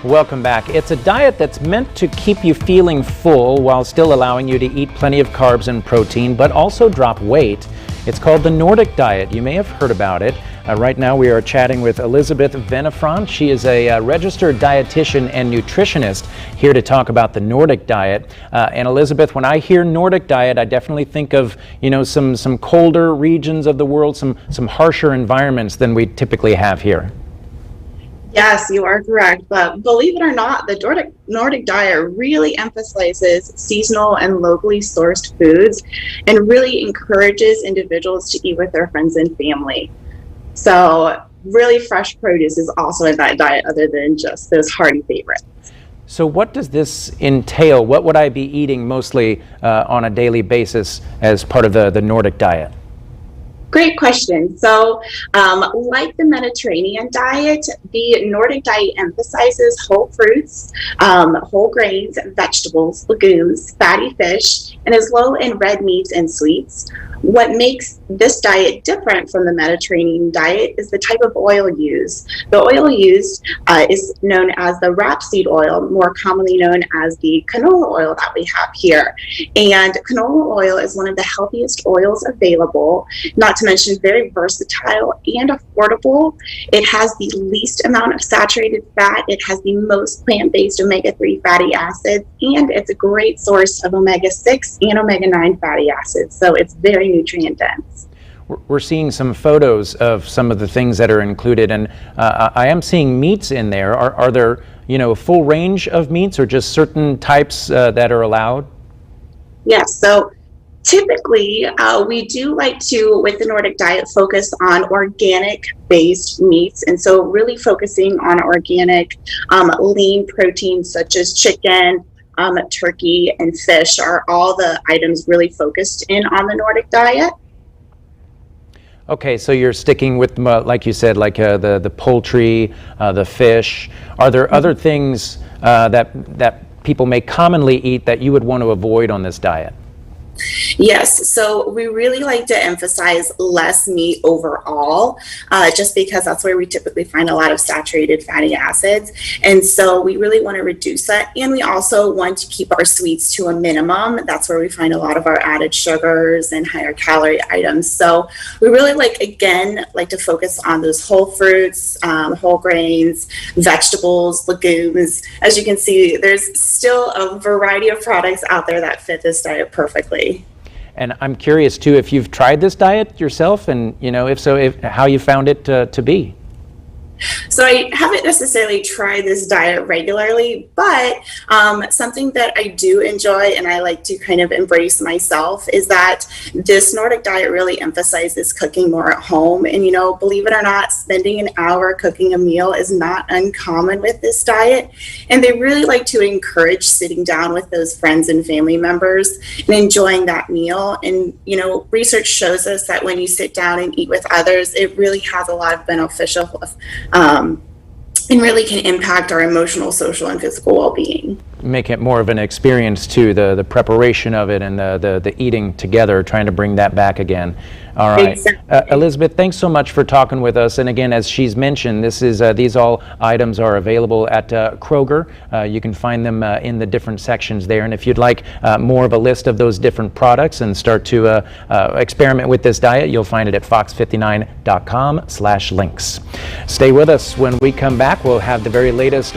Welcome back. It's a diet that's meant to keep you feeling full while still allowing you to eat plenty of carbs and protein, but also drop weight. It's called the Nordic Diet. You may have heard about it. Right now we are chatting with Elizabeth Venefront. She is a registered dietitian and nutritionist here to talk about the Nordic Diet. And Elizabeth, when I hear Nordic Diet, I definitely think of, some colder regions of the world, some harsher environments than we typically have here. Yes, you are correct. But believe it or not, the Nordic diet really emphasizes seasonal and locally sourced foods and really encourages individuals to eat with their friends and family. So really fresh produce is also in that diet other than just those hearty favorites. So what does this entail? What would I be eating mostly on a daily basis as part of the Nordic diet? Great question. So, like the Mediterranean diet, the Nordic diet emphasizes whole fruits, whole grains, vegetables, legumes, fatty fish, and is low in red meats and sweets. What makes this diet different from the Mediterranean diet is the type of oil used. The oil used is known as the rapeseed oil, more commonly known as the canola oil that we have here. And canola oil is one of the healthiest oils available, not to mention very versatile and affordable. It has the least amount of saturated fat. It has the most plant-based omega-3 fatty acids, and it's a great source of omega-6 and omega-9 fatty acids. So it's very nutrient dense. We're seeing some photos of some of the things that are included, and I am seeing meats in there. Are there, a full range of meats or just certain types that are allowed? Yes, so typically we do like to, with the Nordic diet, focus on organic-based meats, and so really focusing on organic lean proteins such as chicken, turkey, and fish are all the items really focused in on the Nordic diet. Okay, so you're sticking with, like you said, like the poultry, the fish. Are there other things that people may commonly eat that you would want to avoid on this diet? Yes, so we really like to emphasize less meat overall, just because that's where we typically find a lot of saturated fatty acids. And so we really want to reduce that. And we also want to keep our sweets to a minimum. That's where we find a lot of our added sugars and higher calorie items. So we really like to focus on those whole fruits, whole grains, vegetables, legumes. As you can see, there's still a variety of products out there that fit this diet perfectly. And I'm curious too, if you've tried this diet yourself, and if so, how you found it to be. So I haven't necessarily tried this diet regularly, but something that I do enjoy and I like to kind of embrace myself is that this Nordic diet really emphasizes cooking more at home. And, believe it or not, spending an hour cooking a meal is not uncommon with this diet. And they really like to encourage sitting down with those friends and family members and enjoying that meal. And, research shows us that when you sit down and eat with others, it really has a lot of beneficial and really can impact our emotional, social, and physical well-being. Make it more of an experience too, the preparation of it and the eating together, trying to bring that back again. All right. Exactly. Elizabeth, thanks so much for talking with us. And again, as she's mentioned, these all items are available at Kroger. You can find them in the different sections there. And if you'd like more of a list of those different products and start to experiment with this diet, you'll find it at fox59.com/links. Stay with us. When we come back, we'll have the very latest